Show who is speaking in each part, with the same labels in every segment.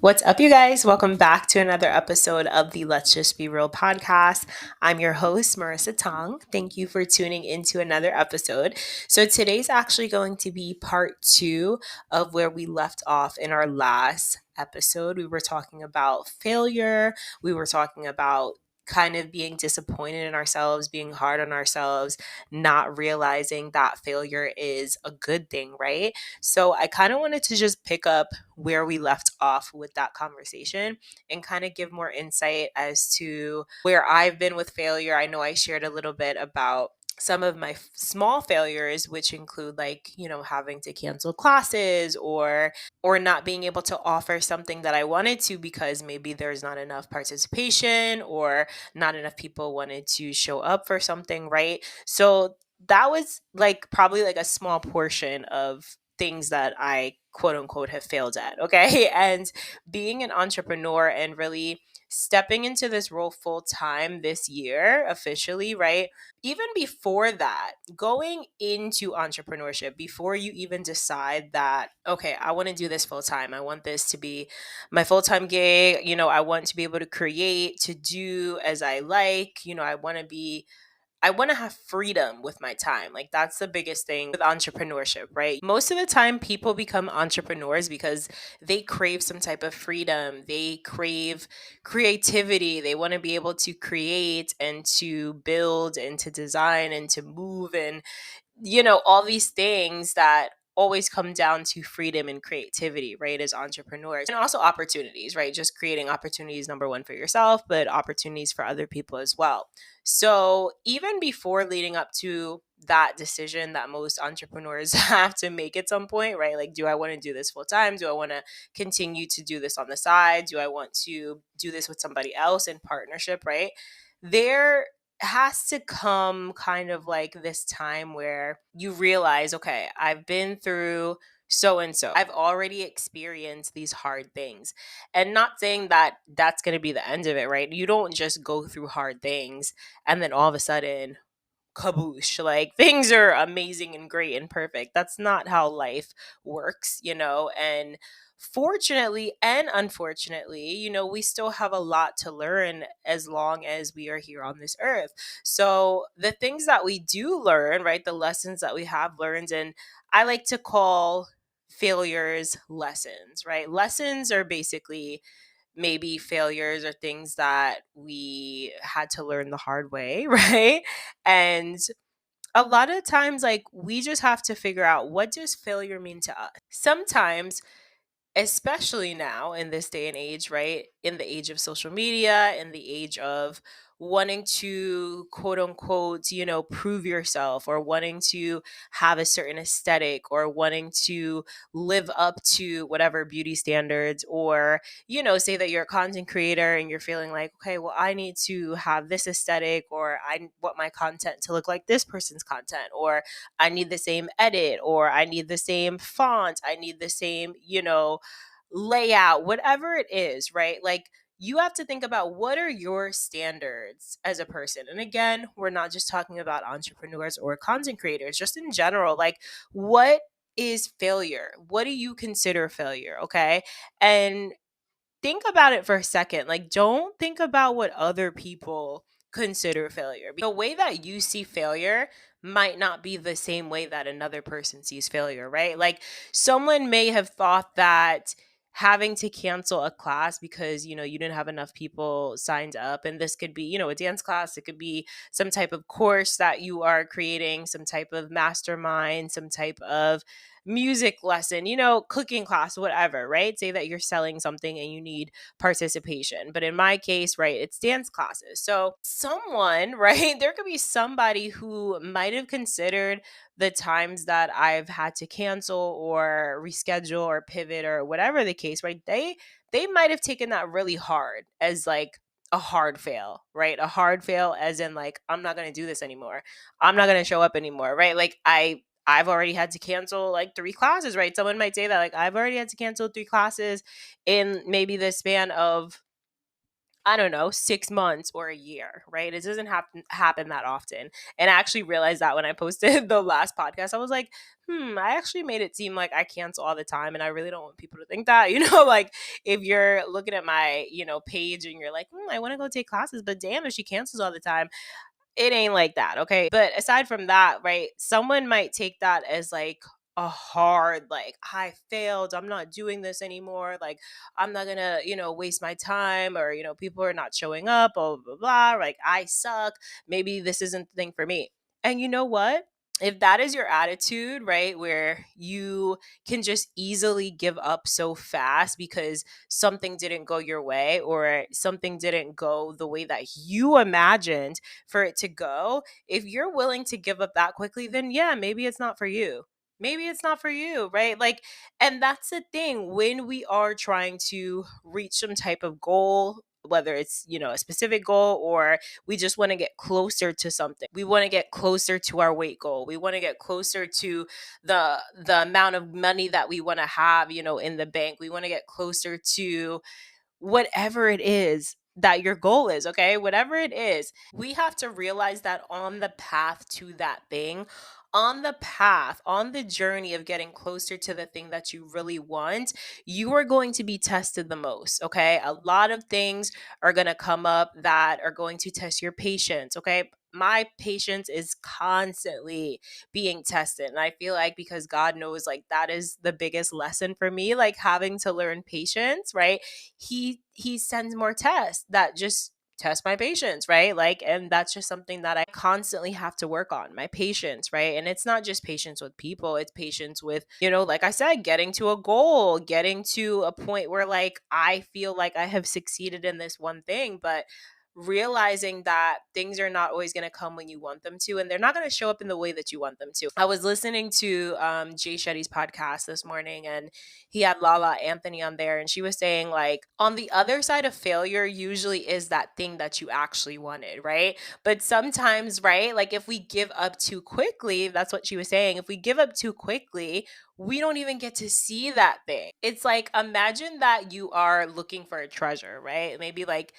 Speaker 1: What's up, you guys? Welcome back to another episode of the Let's Just Be Real podcast. I'm your host, Marissa Tong. Thank you for tuning into another episode. So, today's actually going to be part two of where we left off in our last episode. We were talking about failure, we were talking about kind of being disappointed in ourselves, being hard on ourselves, not realizing that failure is a good thing, right? So I kind of wanted to just pick up where we left off with that conversation and kind of give more insight as to where I've been with failure. I know I shared a little bit about some of my small failures, which include, like, having to cancel classes or not being able to offer something that I wanted to because maybe there's not enough participation or not enough people wanted to show up for something, right? So that was like probably like a small portion of things that I quote unquote have failed at. Okay. And being an entrepreneur and really stepping into this role full time this year officially, right? Even before that, going into entrepreneurship, before you even decide that, okay, I want to do this full time, I want this to be my full time gig, I want to be able to create, to do as I like, I want to have freedom with my time. Like, that's the biggest thing with entrepreneurship, right? Most of the time, people become entrepreneurs because they crave some type of freedom. They crave creativity. They want to be able to create and to build and to design and to move and all these things that always come down to freedom and creativity, right? As entrepreneurs, and also opportunities, right? Just creating opportunities, number one, for yourself, but opportunities for other people as well. So, even before leading up to that decision that most entrepreneurs have to make at some point, right? Like, do I want to do this full time? Do I want to continue to do this on the side? Do I want to do this with somebody else in partnership, right? There has to come kind of like this time where you realize, okay, I've been through so and so. I've already experienced these hard things. And not saying that that's going to be the end of it, right? You don't just go through hard things and then all of a sudden, kaboosh, like things are amazing and great and perfect. That's not how life works. And fortunately and unfortunately, we still have a lot to learn as long as we are here on this earth. So the things that we do learn, right, the lessons that we have learned, and I like to call failures lessons, right? Lessons are basically maybe failures or things that we had to learn the hard way, right? And a lot of times, like, we just have to figure out, what does failure mean to us? Sometimes, especially now in this day and age, right? In the age of social media, in the age of wanting to quote unquote, prove yourself, or wanting to have a certain aesthetic, or wanting to live up to whatever beauty standards, or, say that you're a content creator and you're feeling like, okay, well, I need to have this aesthetic, or I want my content to look like this person's content, or I need the same edit, or I need the same font, I need the same, layout, whatever it is, right? Like, you have to think about, what are your standards as a person? And again, we're not just talking about entrepreneurs or content creators, just in general. Like, what is failure? What do you consider failure? Okay. And think about it for a second. Like, don't think about what other people consider failure. The way that you see failure might not be the same way that another person sees failure, right? Like, someone may have thought that having to cancel a class because you didn't have enough people signed up, and this could be a dance class, it could be some type of course that you are creating, some type of mastermind, some type of music lesson, cooking class, whatever, right? Say that you're selling something and you need participation. But in my case, right, it's dance classes. So someone, right, there could be somebody who might have considered the times that I've had to cancel or reschedule or pivot or whatever the case, right? They might have taken that really hard, as like a hard fail, right? A hard fail as in, like, I'm not going to do this anymore. I'm not going to show up anymore, right? Like, I've already had to cancel like 3 classes, right? Someone might say that, like, I've already had to cancel 3 classes in maybe the span of I don't know, 6 months or a year, right? It doesn't happen that often. And I actually realized that when I posted the last podcast, I was like, I actually made it seem like I cancel all the time. And I really don't want people to think that, like if you're looking at my, page and you're like, I want to go take classes, but damn, if she cancels all the time, it ain't like that, okay? But aside from that, right, someone might take that as like a hard, like, I failed, I'm not doing this anymore, like, I'm not gonna, waste my time, or, people are not showing up, blah, blah, blah, blah, like, I suck. Maybe this isn't the thing for me. And you know what? If that is your attitude, right, where you can just easily give up so fast because something didn't go your way or something didn't go the way that you imagined for it to go, if you're willing to give up that quickly, then yeah, maybe it's not for you. Maybe it's not for you, right? Like, and that's the thing when we are trying to reach some type of goal, whether it's, a specific goal, or we just want to get closer to something. We want to get closer to our weight goal. We want to get closer to the amount of money that we want to have, in the bank. We want to get closer to whatever it is that your goal is, okay? Whatever it is, we have to realize that on the path to that thing, on the path, on the journey of getting closer to the thing that you really want, you are going to be tested the most, okay? A lot of things are going to come up that are going to test your patience, okay? My patience is constantly being tested. And I feel like because God knows, like, that is the biggest lesson for me, like having to learn patience, right? He sends more tests that just test my patience, right? Like, and that's just something that I constantly have to work on, my patience, right? And it's not just patience with people, it's patience with, like I said, getting to a goal, getting to a point where, like, I feel like I have succeeded in this one thing, but realizing that things are not always going to come when you want them to, and they're not going to show up in the way that you want them to. I was listening to Jay Shetty's podcast this morning, and he had Lala Anthony on there, and she was saying, like, on the other side of failure usually is that thing that you actually wanted, right? But sometimes, right, like, if we give up too quickly, that's what she was saying, if we give up too quickly, we don't even get to see that thing. It's like, imagine that you are looking for a treasure, right? Maybe, like,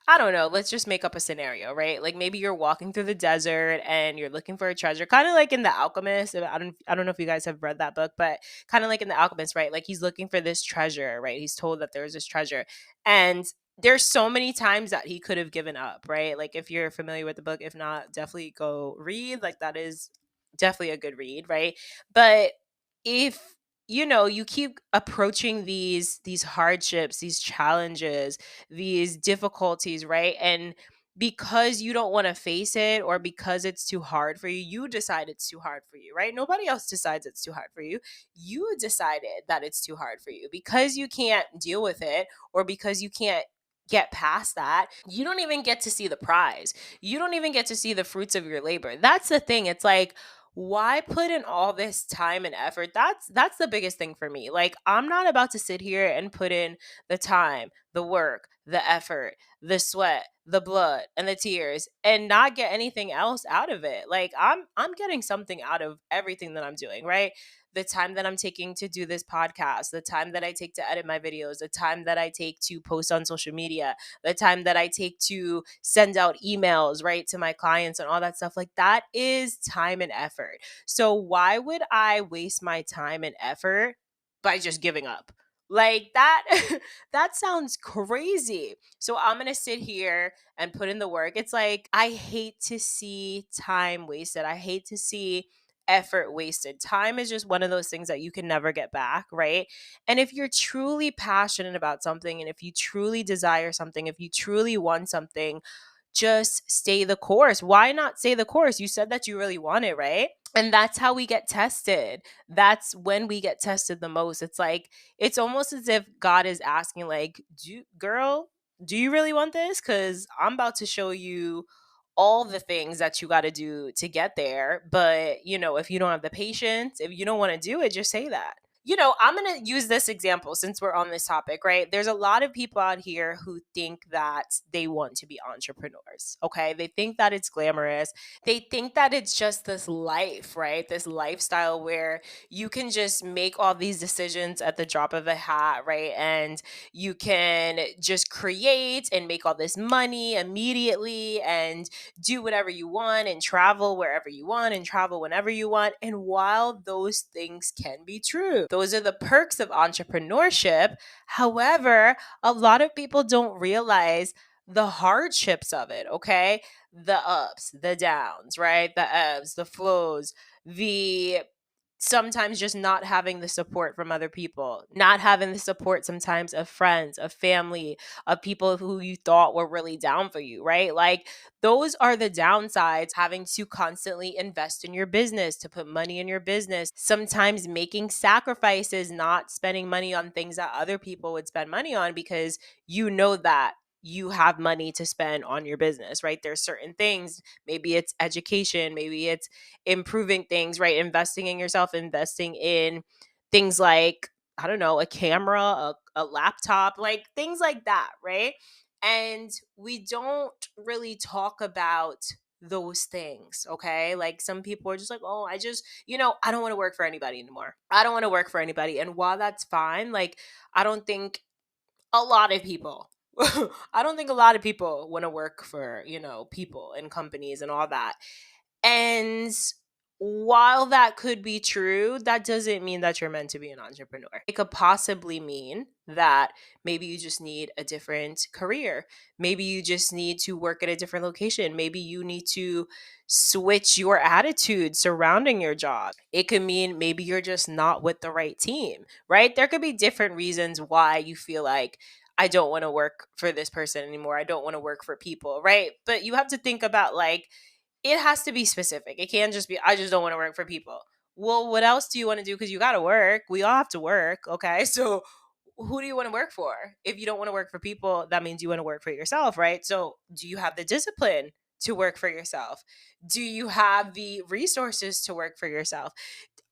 Speaker 1: I don't know, let's just make up a scenario, right? Like, maybe you're walking through the desert and you're looking for a treasure, kind of like in The Alchemist. I don't know if you guys have read that book, but kind of like in The Alchemist, right? Like, he's looking for this treasure, right? He's told that there's this treasure. And there's so many times that he could have given up, right? Like, if you're familiar with the book, if not, definitely go read. Like, that is definitely a good read, right? But if you keep approaching these hardships, these challenges, these difficulties, right? And because you don't want to face it, or because it's too hard for you, you decide it's too hard for you, right? Nobody else decides it's too hard for you. You decided that it's too hard for you because you can't deal with it, or because you can't get past that. You don't even get to see the prize. You don't even get to see the fruits of your labor. That's the thing. It's like, why put in all this time and effort? That's the biggest thing for me. Like, I'm not about to sit here and put in the time, the work, the effort, the sweat, the blood, and the tears, and not get anything else out of it. Like, I'm getting something out of everything that I'm doing, right? The time that I'm taking to do this podcast, the time that I take to edit my videos, the time that I take to post on social media, the time that I take to send out emails, right, to my clients and all that stuff. Like, that is time and effort. So why would I waste my time and effort by just giving up? Like, that that sounds crazy. So I'm going to sit here and put in the work. It's like, I hate to see time wasted. I hate to see effort wasted. Time is just one of those things that you can never get back, right? And if you're truly passionate about something, and if you truly desire something, if you truly want something, just stay the course. Why not stay the course? You said that you really want it, right? And that's how we get tested. That's when we get tested the most. It's like, it's almost as if God is asking, like, girl, do you really want this? Because I'm about to show you all the things that you got to do to get there. But, if you don't have the patience, if you don't want to do it, just say that. I'm going to use this example since we're on this topic, right? There's a lot of people out here who think that they want to be entrepreneurs, okay? They think that it's glamorous. They think that it's just this life, right? This lifestyle where you can just make all these decisions at the drop of a hat, right? And you can just create and make all this money immediately and do whatever you want and travel wherever you want and travel whenever you want. And while those things can be true, those are the perks of entrepreneurship. However, a lot of people don't realize the hardships of it, okay? The ups, the downs, right? The ebbs, the flows, the sometimes just not having the support from other people, not having the support sometimes of friends, of family, of people who you thought were really down for you, right? Like those are the downsides, having to constantly invest in your business, to put money in your business, sometimes making sacrifices, not spending money on things that other people would spend money on because you know that you have money to spend on your business, right? There's certain things, maybe it's education, maybe it's improving things, right? Investing in yourself, investing in things like, I don't know, a camera, a laptop, like things like that, right? And we don't really talk about those things, okay? Like some people are just like, oh, I don't want to work for anybody anymore. I don't want to work for anybody. And while that's fine, like, I don't think a lot of people, I don't think a lot of people want to work for, people and companies and all that. And while that could be true, that doesn't mean that you're meant to be an entrepreneur. It could possibly mean that maybe you just need a different career. Maybe you just need to work at a different location. Maybe you need to switch your attitude surrounding your job. It could mean maybe you're just not with the right team, right? There could be different reasons why you feel like, I don't want to work for this person anymore. I don't want to work for people, right? But you have to think about like, it has to be specific. It can't just be, I just don't want to work for people. Well, what else do you want to do? Because you got to work. We all have to work. Okay. So who do you want to work for? If you don't want to work for people, that means you want to work for yourself, right? So do you have the discipline to work for yourself? Do you have the resources to work for yourself?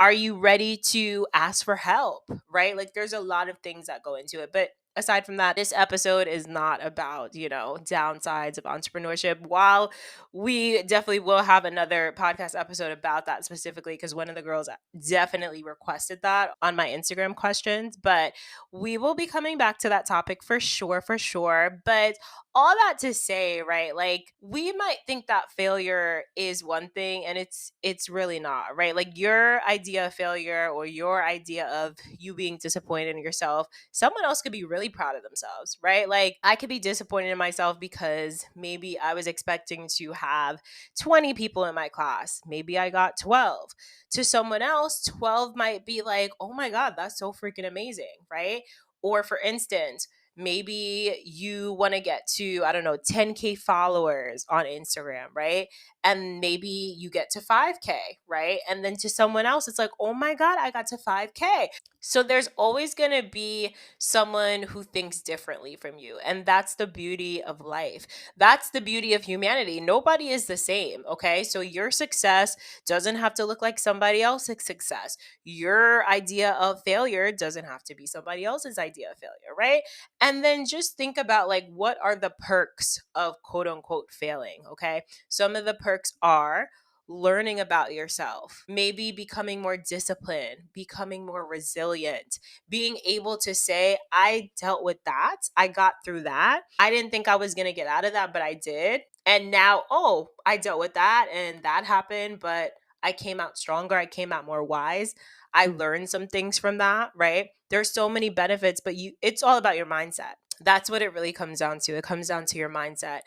Speaker 1: Are you ready to ask for help, right? Like there's a lot of things that go into it. But aside from that, this episode is not about, downsides of entrepreneurship. While we definitely will have another podcast episode about that specifically, because one of the girls definitely requested that on my Instagram questions. But we will be coming back to that topic for sure, for sure. But all that to say, right, like we might think that failure is one thing and it's really not, right? Like your idea of failure or your idea of you being disappointed in yourself, someone else could be really proud of themselves, right? Like I could be disappointed in myself because maybe I was expecting to have 20 people in my class. Maybe I got 12. To someone else, 12 might be like, oh my God, that's so freaking amazing, right? Or for instance, maybe you want to get to, I don't know, 10K followers on Instagram, right? And maybe you get to 5K, right? And then to someone else, it's like, oh my God, I got to 5K. So there's always going to be someone who thinks differently from you. And that's the beauty of life. That's the beauty of humanity. Nobody is the same, okay? So your success doesn't have to look like somebody else's success. Your idea of failure doesn't have to be somebody else's idea of failure, right? And then just think about like, what are the perks of quote unquote failing, okay? Some of the perks are learning about yourself, maybe becoming more disciplined, becoming more resilient, being able to say, I dealt with that, I got through that. I didn't think I was going to get out of that, but I did. And now, oh, I dealt with that and that happened, but I came out stronger, I came out more wise. I learned some things from that, right? There's so many benefits, but it's all about your mindset. That's what it really comes down to. It comes down to your mindset.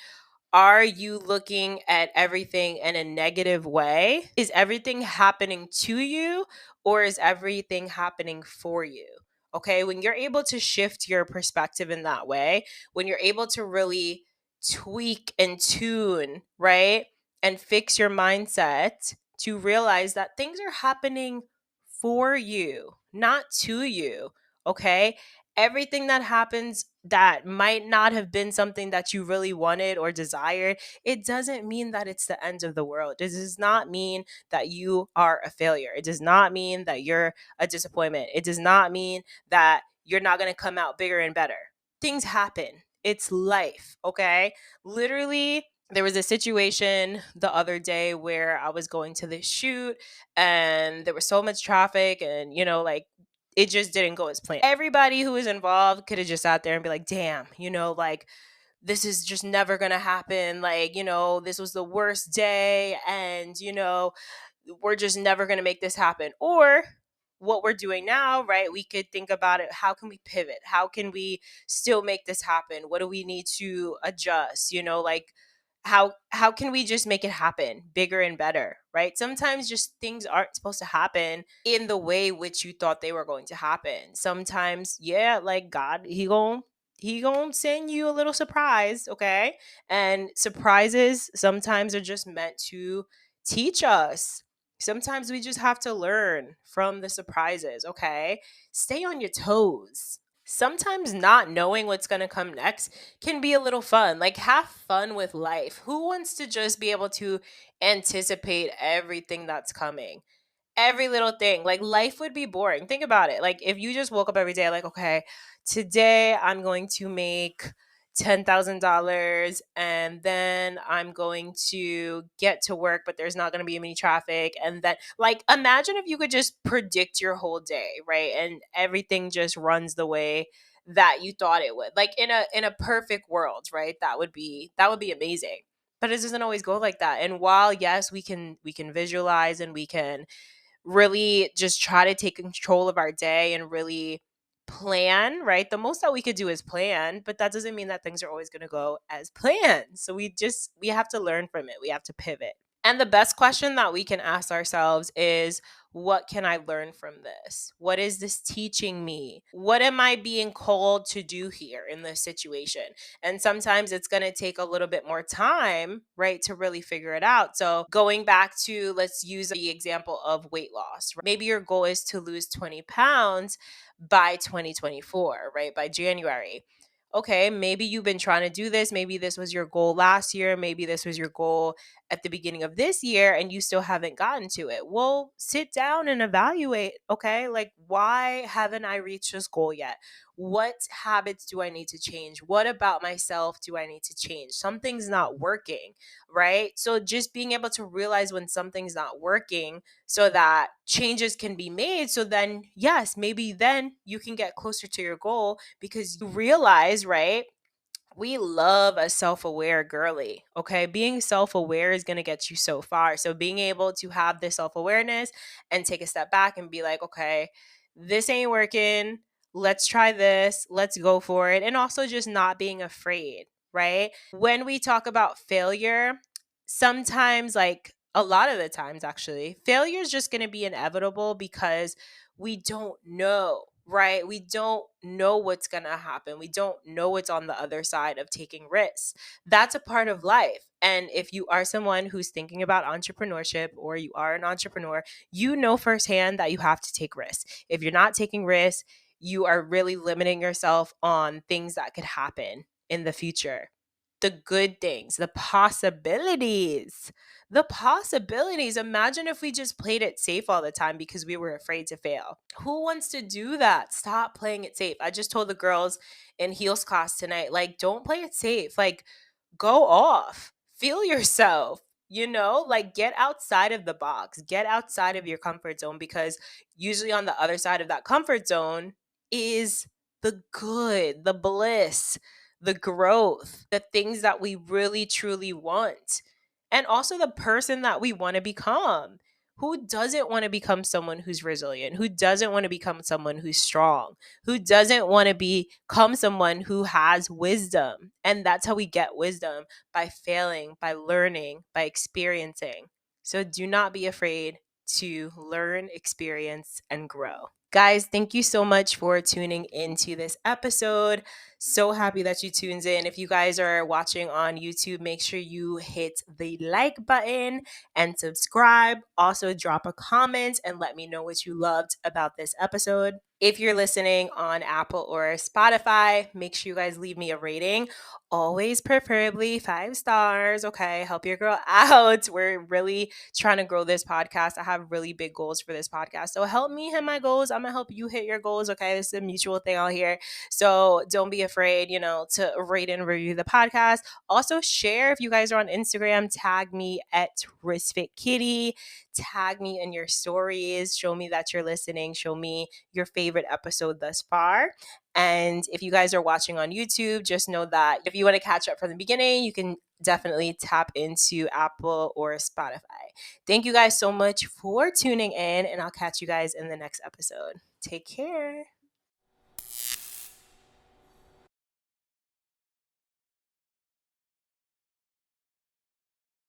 Speaker 1: Are you looking at everything in a negative way? Is everything happening to you or is everything happening for you? Okay, when you're able to shift your perspective in that way, when you're able to really tweak and tune, right? And fix your mindset to realize that things are happening for you, not to you. Okay. Everything that happens that might not have been something that you really wanted or desired, it doesn't mean that it's the end of the world. It does not mean that you are a failure. It does not mean that you're a disappointment. It does not mean that you're not going to come out bigger and better. Things happen. It's life, okay? Literally, there was a situation the other day where I was going to this shoot and there was so much traffic and, like, it just didn't go as planned. Everybody who was involved could have just sat there and be like, damn, like, this is just never gonna happen. Like, this was the worst day, and, we're just never gonna make this happen. Or what we're doing now, right? We could think about it. How can we pivot? How can we still make this happen? What do we need to adjust? Like, how can we just make it happen bigger and better, right? Sometimes just things aren't supposed to happen in the way which you thought they were going to happen. Sometimes, yeah, like God, he gonna send you a little surprise, okay? And surprises sometimes are just meant to teach us. Sometimes we just have to learn from the surprises, okay? Stay on your toes. Sometimes not knowing what's going to come next can be a little fun. Like, have fun with life. Who wants to just be able to anticipate everything that's coming? Every little thing. Like, life would be boring. Think about it. Like, if you just woke up every day, like, okay, today I'm going to make $10,000 and then I'm going to get to work, but there's not going to be any traffic. And then, like, imagine if you could just predict your whole day, right? And everything just runs the way that you thought it would. Like, in a perfect world, right? That would be amazing. But it doesn't always go like that. And while yes, we can visualize and we can really just try to take control of our day and really plan, right? The most that we could do is plan, but that doesn't mean that things are always going to go as planned. So we have to learn from it. We have to pivot. And the best question that we can ask ourselves is, what can I learn from this? What is this teaching me? What am I being called to do here in this situation? And sometimes it's going to take a little bit more time, right, to really figure it out. So, going back to, let's use the example of weight loss. Maybe your goal is to lose 20 pounds by 2024, right, by January. Okay, maybe you've been trying to do this. Maybe this was your goal last year. Maybe this was your goal at the beginning of this year and you still haven't gotten to it. Well, sit down and evaluate, okay? Like, why haven't I reached this goal yet? What habits do I need to change? What about myself do I need to change? Something's not working, right? So just being able to realize when something's not working so that changes can be made. So then, yes, maybe then you can get closer to your goal because you realize, right? We love a self-aware girly, okay? Being self-aware is going to get you so far. So being able to have this self-awareness and take a step back and be like, okay, this ain't working. Let's try this. Let's go for it. And also just not being afraid, right? When we talk about failure, sometimes, like a lot of the times actually, failure is just going to be inevitable because we don't know, right? We don't know what's going to happen. We don't know what's on the other side of taking risks. That's a part of life. And if you are someone who's thinking about entrepreneurship or you are an entrepreneur, you know firsthand that you have to take risks. If you're not taking risks, you are really limiting yourself on things that could happen in the future. The good things, the possibilities. The possibilities. Imagine if we just played it safe all the time because we were afraid to fail. Who wants to do that? Stop playing it safe. I just told the girls in heels class tonight, like, don't play it safe. Like, go off. Feel yourself. Like, get outside of the box, get outside of your comfort zone, because usually on the other side of that comfort zone is the good, the bliss, the growth, the things that we really truly want, and also the person that we want to become. Who doesn't want to become someone who's resilient? Who doesn't want to become someone who's strong? Who doesn't want to become someone who has wisdom? And that's how we get wisdom, by failing, by learning, by experiencing. So do not be afraid to learn, experience, and grow. Guys, thank you so much for tuning into this episode. So happy that you tuned in. If you guys are watching on YouTube, make sure you hit the like button and subscribe. Also, drop a comment and let me know what you loved about this episode. If you're listening on Apple or Spotify, make sure you guys leave me a rating. Always preferably 5 stars. Okay. Help your girl out. We're really trying to grow this podcast. I have really big goals for this podcast. So help me hit my goals. I'm going to help you hit your goals. Okay. This is a mutual thing out here. So don't be afraid, to rate and review the podcast. Also, share if you guys are on Instagram, tag me at RisFitKitty. Tag me in your stories. Show me that you're listening. Show me your favorite episode thus far. And if you guys are watching on YouTube, just know that if you want to catch up from the beginning, you can definitely tap into Apple or Spotify. Thank you guys so much for tuning in, and I'll catch you guys in the next episode. Take care.